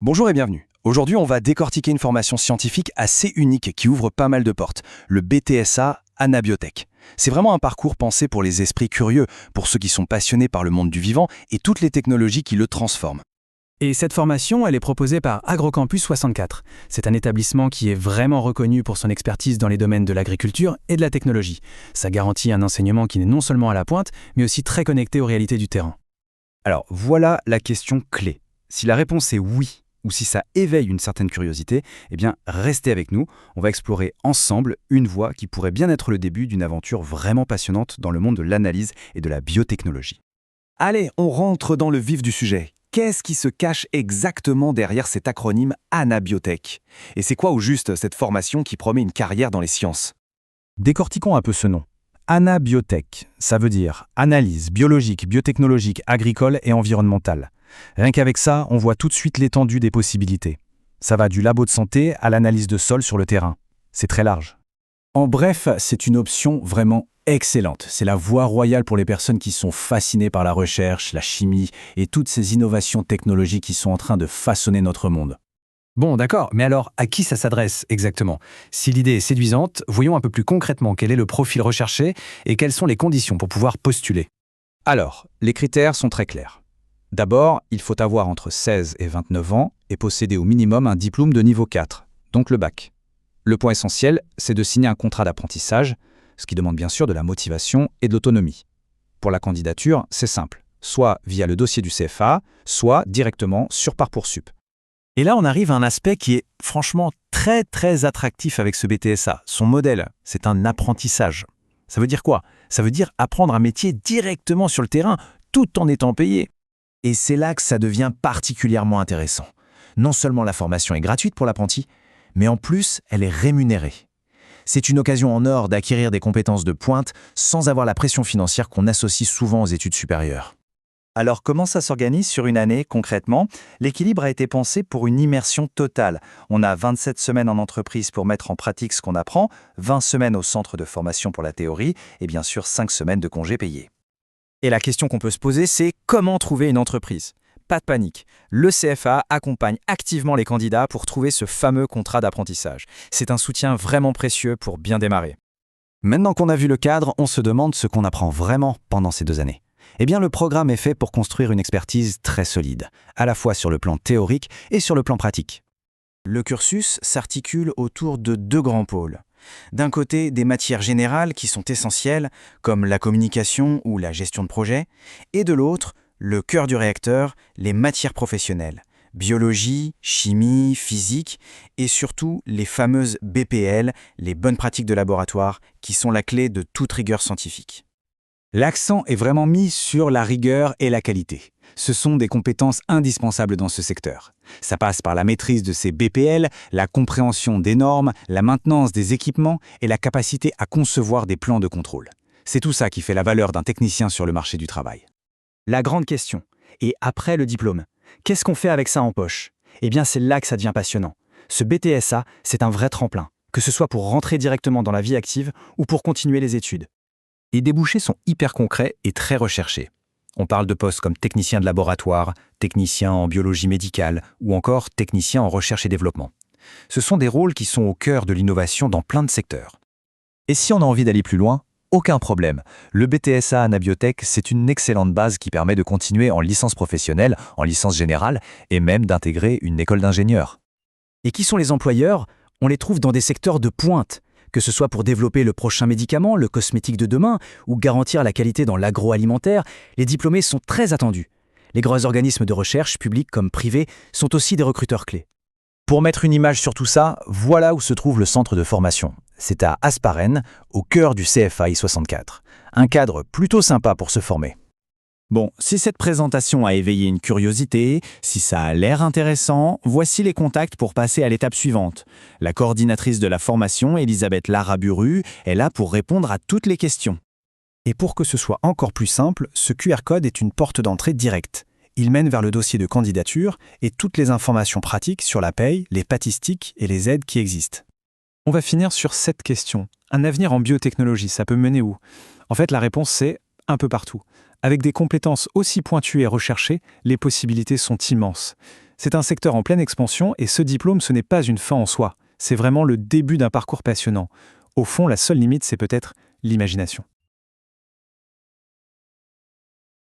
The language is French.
Bonjour et bienvenue. Aujourd'hui, on va décortiquer une formation scientifique assez unique qui ouvre pas mal de portes, le BTSA Anabiotech. C'est vraiment un parcours pensé pour les esprits curieux, pour ceux qui sont passionnés par le monde du vivant et toutes les technologies qui le transforment. Et cette formation, elle est proposée par Agrocampus 64. C'est un établissement qui est vraiment reconnu pour son expertise dans les domaines de l'agriculture et de la technologie. Ça garantit un enseignement qui n'est non seulement à la pointe, mais aussi très connecté aux réalités du terrain. Alors voilà la question clé. Si la réponse est oui, ou si ça éveille une certaine curiosité, eh bien restez avec nous, on va explorer ensemble une voie qui pourrait bien être le début d'une aventure vraiment passionnante dans le monde de l'analyse et de la biotechnologie. Allez, on rentre dans le vif du sujet. Qu'est-ce qui se cache exactement derrière cet acronyme Anabiotech? Et c'est quoi au juste cette formation qui promet une carrière dans les sciences? Décortiquons un peu ce nom. Anabiotech, ça veut dire analyse biologique, biotechnologique, agricole et environnementale. Rien qu'avec ça, on voit tout de suite l'étendue des possibilités. Ça va du labo de santé à l'analyse de sol sur le terrain. C'est très large. En bref, c'est une option vraiment excellente. C'est la voie royale pour les personnes qui sont fascinées par la recherche, la chimie et toutes ces innovations technologiques qui sont en train de façonner notre monde. Bon, d'accord, mais alors à qui ça s'adresse exactement? Si l'idée est séduisante, voyons un peu plus concrètement quel est le profil recherché et quelles sont les conditions pour pouvoir postuler. Alors, les critères sont très clairs. D'abord, il faut avoir entre 16 et 29 ans et posséder au minimum un diplôme de niveau 4, donc le bac. Le point essentiel, c'est de signer un contrat d'apprentissage, ce qui demande bien sûr de la motivation et de l'autonomie. Pour la candidature, c'est simple, soit via le dossier du CFA, soit directement sur Parcoursup. Et là, on arrive à un aspect qui est franchement très attractif avec ce BTSA. Son modèle, c'est un apprentissage. Ça veut dire quoi? Ça veut dire apprendre un métier directement sur le terrain, tout en étant payé. Et c'est là que ça devient particulièrement intéressant. Non seulement la formation est gratuite pour l'apprenti, mais en plus, elle est rémunérée. C'est une occasion en or d'acquérir des compétences de pointe sans avoir la pression financière qu'on associe souvent aux études supérieures. Alors comment ça s'organise sur une année concrètement? L'équilibre a été pensé pour une immersion totale. On a 27 semaines en entreprise pour mettre en pratique ce qu'on apprend, 20 semaines au centre de formation pour la théorie et bien sûr 5 semaines de congés payés. Et la question qu'on peut se poser, c'est comment trouver une entreprise? Pas de panique, le CFA accompagne activement les candidats pour trouver ce fameux contrat d'apprentissage. C'est un soutien vraiment précieux pour bien démarrer. Maintenant qu'on a vu le cadre, on se demande ce qu'on apprend vraiment pendant ces 2 années. Eh bien, le programme est fait pour construire une expertise très solide, à la fois sur le plan théorique et sur le plan pratique. Le cursus s'articule autour de 2 grands pôles. D'un côté, des matières générales qui sont essentielles, comme la communication ou la gestion de projet, et de l'autre, le cœur du réacteur, les matières professionnelles, biologie, chimie, physique, et surtout les fameuses BPL, les bonnes pratiques de laboratoire, qui sont la clé de toute rigueur scientifique. L'accent est vraiment mis sur la rigueur et la qualité. Ce sont des compétences indispensables dans ce secteur. Ça passe par la maîtrise de ces BPL, la compréhension des normes, la maintenance des équipements et la capacité à concevoir des plans de contrôle. C'est tout ça qui fait la valeur d'un technicien sur le marché du travail. La grande question, et après le diplôme, qu'est-ce qu'on fait avec ça en poche? Eh bien, c'est là que ça devient passionnant. Ce BTSA, c'est un vrai tremplin, que ce soit pour rentrer directement dans la vie active ou pour continuer les études. Les débouchés sont hyper concrets et très recherchés. On parle de postes comme technicien de laboratoire, technicien en biologie médicale ou encore technicien en recherche et développement. Ce sont des rôles qui sont au cœur de l'innovation dans plein de secteurs. Et si on a envie d'aller plus loin, aucun problème. Le BTSA Anabiotech, c'est une excellente base qui permet de continuer en licence professionnelle, en licence générale et même d'intégrer une école d'ingénieur. Et qui sont les employeurs? On les trouve dans des secteurs de pointe, que ce soit pour développer le prochain médicament, le cosmétique de demain, ou garantir la qualité dans l'agroalimentaire, les diplômés sont très attendus. Les grands organismes de recherche, publics comme privés, sont aussi des recruteurs clés. Pour mettre une image sur tout ça, voilà où se trouve le centre de formation. C'est à Hasparren, au cœur du CFA I64. Un cadre plutôt sympa pour se former. Bon, si cette présentation a éveillé une curiosité, si ça a l'air intéressant, voici les contacts pour passer à l'étape suivante. La coordinatrice de la formation, Elisabeth Laraburu, est là pour répondre à toutes les questions. Et pour que ce soit encore plus simple, ce QR code est une porte d'entrée directe. Il mène vers le dossier de candidature et toutes les informations pratiques sur la paye, les statistiques et les aides qui existent. On va finir sur cette question. Un avenir en biotechnologie, ça peut mener où? En fait, la réponse c'est un peu partout. Avec des compétences aussi pointues et recherchées, les possibilités sont immenses. C'est un secteur en pleine expansion et ce diplôme, ce n'est pas une fin en soi. C'est vraiment le début d'un parcours passionnant. Au fond, la seule limite, c'est peut-être l'imagination.